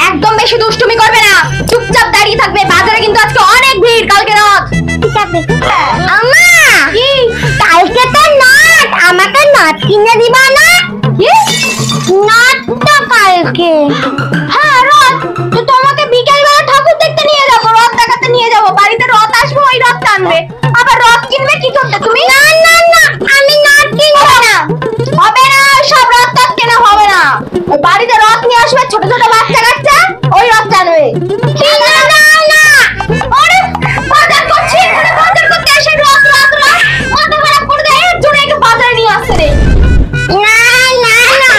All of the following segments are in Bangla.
একদম বেশি দুষ্টুমি করবে না, চুপচাপ দাঁড়িয়ে থাকবে। বাজারে কিন্তু আজকে অনেক ভিড়, কালকে রথ। ঠিক আছে আম্মা, কি কালকে তো নট, আমাকে নট কিনে দিবা না? কি নট তো কালকে? হ্যাঁ রথ, তো তোমাকে বিকেল বেলা ঠাকুর দেখতে নিয়ে যাব, রথ দেখাতে নিয়ে যাব। বাড়িতে রথ আসবে, ওই রথ টানবে। আবার রথ কিনবে কি করতে তুমি? না না না, আমি নট কিনবো না। হবে না, সব রথ টথ কেনা হবে না। ওই বাড়িতে রথ নিয়ে আসবে, ছোট ছোট বাচ্চা কাচ্চা, ওই রথ টানবে। না না না, আরে বাজার করছি, এখানে বাজার করতে এসে রথ রথ রথ মাথা খারাপ করে দেয়। এর জন্য একটু বাজারে নিয়ে আসতে রে। না না না,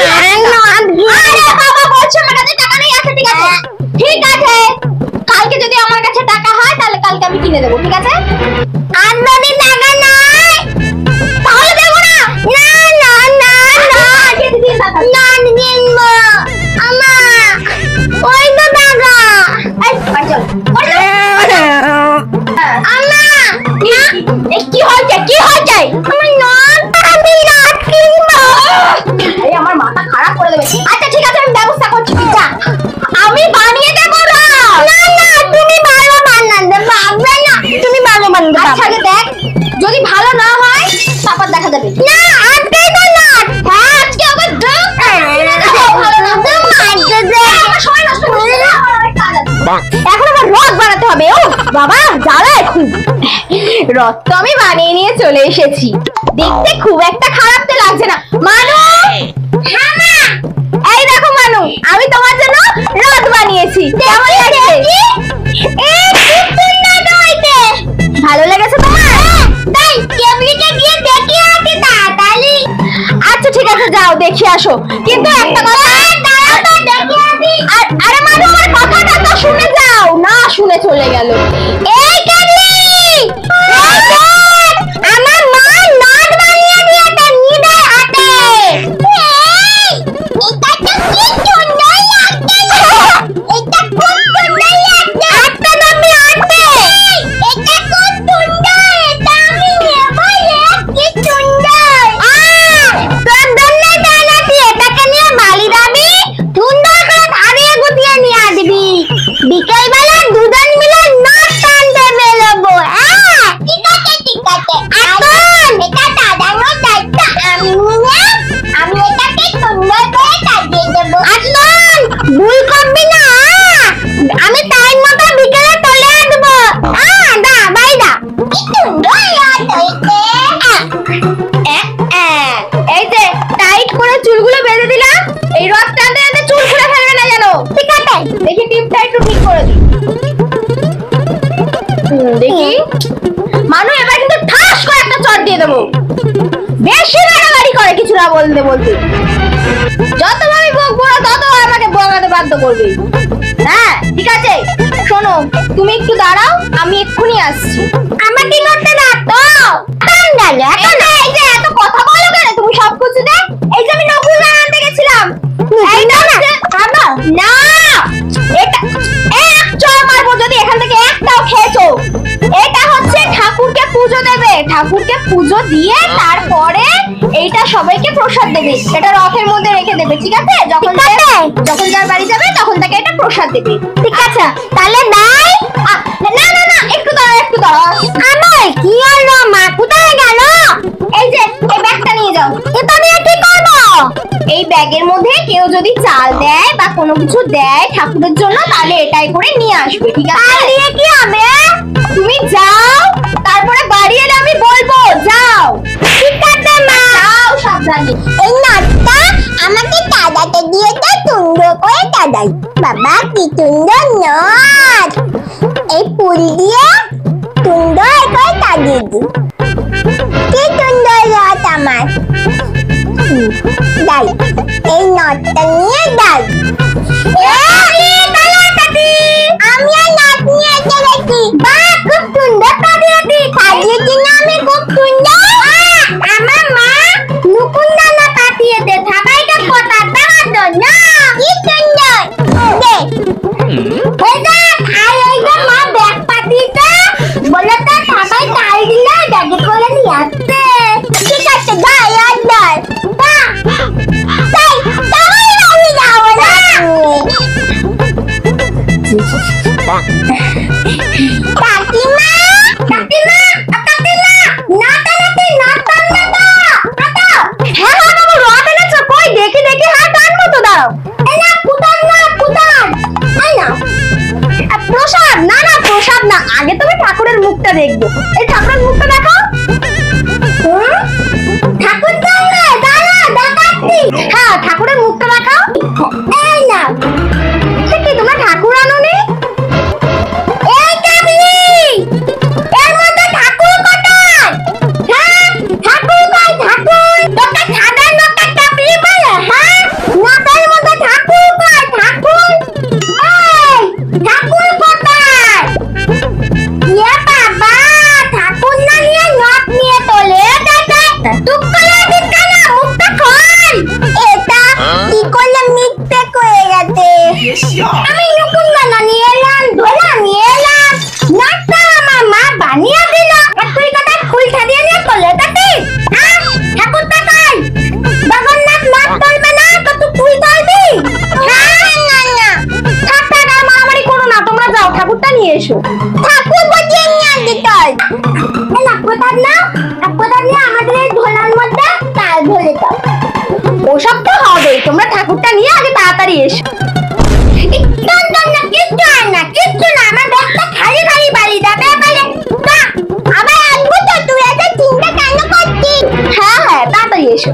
আরে বাবা বলছে আমার কাছে টাকা নেই। আচ্ছা ঠিক আছে, ঠিক আছে, কালকে যদি আমার কাছে টাকা হয় তাহলে কালকে আমি কিনে দেবো, ঠিক আছে? আর যদি টাকা নাই তাহলে দেবো না। না না না না, না কিনবো আমা, ওই তো টাকা। এই চল আমা, কি হয়েছে কি হয়েছে? আমার নট, আমি নট কিনবো। এই আমার মাথা খারাপ করে দেবে। আচ্ছা ঠিক আছে, আমি ব্যবস্থা করছি, যা আমি বানিয়ে দেবো। না না, তুমি ভালো বানাতে পারবে না, তুমি ভালো বানাতে পারবে। আচ্ছা দেখ, যদি ভালো না হয় তারপর দেখা যাবে। না আজকে তো নট, হ্যাঁ আজকে আবার দেখ, ভালো না তুমি আজকে দে, সময় নষ্ট করছিস না, আমার অনেক কাজ আছে। এখন আবার রথ বানাতে হবে। ও বাবা জ্বালায় খুব। রথ তো আমি বানিয়ে নিয়ে চলে এসেছি, দেখতে খুব একটা খারাপ তো লাগছে না। মানু, হ্যাঁ মা, এই দেখো মানু, আমি তোমার জন্য রথ বানিয়েছি, কেমন লাগছে? ভালো লেগেছে তোমার? তাই কেবলিটা গিয়ে দেখে আসি তাড়াতাড়ি। আচ্ছা ঠিক আছে, যাও দেখে আসো, কিন্তু একটা কথা, দাঁড়াও তো দেখে আসি। আরে মানু, আমার কথাটা তো শুনে যাও না, শুনে চলে গেল। এই কেবলি, এই দেখ, আমার মা নট বানিয়ে দিয়েছে নিদার হাতে। এই এটা তো কি সুন্দর লাগছে, এটা খুব সুন্দর লাগছে। হাতটা দামি হাতে, এটা খুব সুন্দর, এটা আমি নেবো রে, কি সুন্দর। তোর জন্য জানাচ্ছি, এটাকে নিয়ে বালি যাবি, সুন্দর করে সাজিয়ে গুছিয়ে নিয়ে আসবি। বিকেল বেলা দুজন মিলে নট টানতে বেরোবো। ঠিক আছে ঠিক আছে, এখন এটা সাজানোর দায়িত্ব আমি নিয়ে, আমি এটাকে সুন্দর করে সাজিয়ে দেবো। এখন ভুল করবি না, আমি টাইম মতো বিকেলে চলে আসবো। দা বাই দা, কি সুন্দর রাত হয়েছে। এই যে টাইট করে চুলগুলো বেঁধে দিলাম, এই রথ টানতে টানতে চুল খুলে ফেলবে না যেন, ঠিক আছে? দেখি টিপটা একটু ঠিক করে দিই। দেখি মানু, এবার কিন্তু ঠাস করে একটা চট দিয়ে দেবো। বেশি বাড়াবাড়ি করে, কিছু না বলতে বলতে। যত আমি বকবো না তত আমাকে বকাতে বাধ্য করবে। হ্যাঁ ঠিক আছে, শোনো তুমি একটু দাঁড়াও, আমি এক্ষুনি আসছি। আমার কি করতে না তো এখন, এই যে এত কথা বলো কেন তুমি সব কিছুতে? এই যে আমি নকুল আনতে গেছিলাম, এই না না না, এটা এক চড় মারবো যদি এখান থেকে একটাও খেয়েছো। এটা হচ্ছে ঠাকুরকে পুজো দেবে, ঠাকুরকে পুজো দিয়ে তারপরে এইটা সবাইকে প্রসাদ দেবে। এটা রথের মধ্যে রেখে দেবে, ঠিক আছে? যখন যার বাড়ি যাবে তখন তাকে এটা প্রসাদ দেবে, ঠিক আছে? তাহলে নাই, না না না, একটু দাঁড়াও একটু দাঁড়াও। আমার কি হলো মা, কোথায় গেল? এই যে এই ব্যাগটা নিয়ে যাও। এটা নিয়ে কি করব? এই ব্যাগের মধ্যে কেউ যদি চাল দেয় বা কোনো কিছু দেয় ঠাকুরের জন্য, তাহলে এটাই করে নিয়ে আসবে, ঠিক আছে? তাই নিয়ে কি হবে? তুমি যাও, তারপরে বাড়ি এলে আমি বলবো, যাও। ঠিক আছে মা, যাও সাবধানে। এই নটটা আমাকে দাদাকে দিয়ে তো সুন্দর করে দাদাই। বাবা কি সুন্দর নট, এই ফুল দিয়ে সুন্দর করে সাজিয়ে দিই। কি সুন্দর নট আমার, দাই এই নটটা নিয়ে দাই। আমি আর নট নিয়ে চলেছি। বাহ খুব সুন্দর সাজিয়েছি, সাজিয়েছি না আমি খুব সুন্দর। আমার মা নুকুন্দানা পাঠিয়েছে সবাইকে কথা দেওয়ার জন্য। কি সুন্দর দেখ, এই দেখ, আর এই যে মা ব্যাগ পাঠিয়েছে, বলে তো সবাই তাই দিলে ব্যাগে করে নিয়ে আসছে। ঠিক আছে যাই আর যাই, তাই তাই যাবো না। কাকিমা কাকিমা কাকিমা নাটা নাটি নাটা নাটা নাটা। হ্যাঁ হ্যাঁ বাবু রড এনেছো কই দেখি দেখি। হ্যাঁ টানবো তো দাও। এই না পুতান না পুতান। এই না প্রসাদ না না প্রসাদ না, আগে তুমি ঠাকুরের মুখটা দেখবো। এই ঠাকুরের মুখটা দেখো। ঠাকুর দাঁড়া দাঁড়া দেখাচ্ছি। হ্যাঁ ঠাকুরের মুখটা দেখাও। এই না কি তোমরা ঠাকুর আনোনি? এই কাবলি এর মধ্যে ঠাকুর কোথায়? হ্যাঁ ঠাকুর কই ঠাকুর? তোকে সাদা নটা কাবলি বলে? হ্যাঁ নটার মধ্যে ঠাকুর কই ঠাকুর? এই ঠাকুর কোথায়? ইয়ে বাবা ঠাকুর না নিয়ে নট নিয়ে তোলে দাদা। চুপ করে আছিস কেন? মুখটা খোল। এটা কি করলে মিথ্যে কয়ে গেছে। আমি নতুন গানা নিয়ে এলাম, ধোলা নিয়ে এলাম, নাচটা আমার মা বানিয়ে দিল। আর তুই কথা ফুল ছাড়িয়ে নিয়ে তোলে তাতে ঠাকুরটা কই? জগন্নাথ নাচ চলবে না তো তুই ফুল ধরবি? ঠাকুরটা মারামারি করো না, তোমরা যাও ঠাকুরটা নিয়ে এসো। ঠাকুর বজিয়ে নিয়ে দিতে হয় না। প্রতাপ না প্রতাপ নিয়ে আমাদের এই ধোলার মধ্যে তাল ধরে দাও। ওসব তো হবেই, তোমরা ঠাকুরটা নিয়ে আগে তাড়াতাড়ি এসো। কিচ্ছু আর না কিচ্ছু না, আমার ব্যাগটা খালি খালি বাড়ি যাবে বলে আবার আসবো তো। তুই এত চিন্তা কেন করছিস? হ্যাঁ হ্যাঁ তাড়াতাড়ি এসো।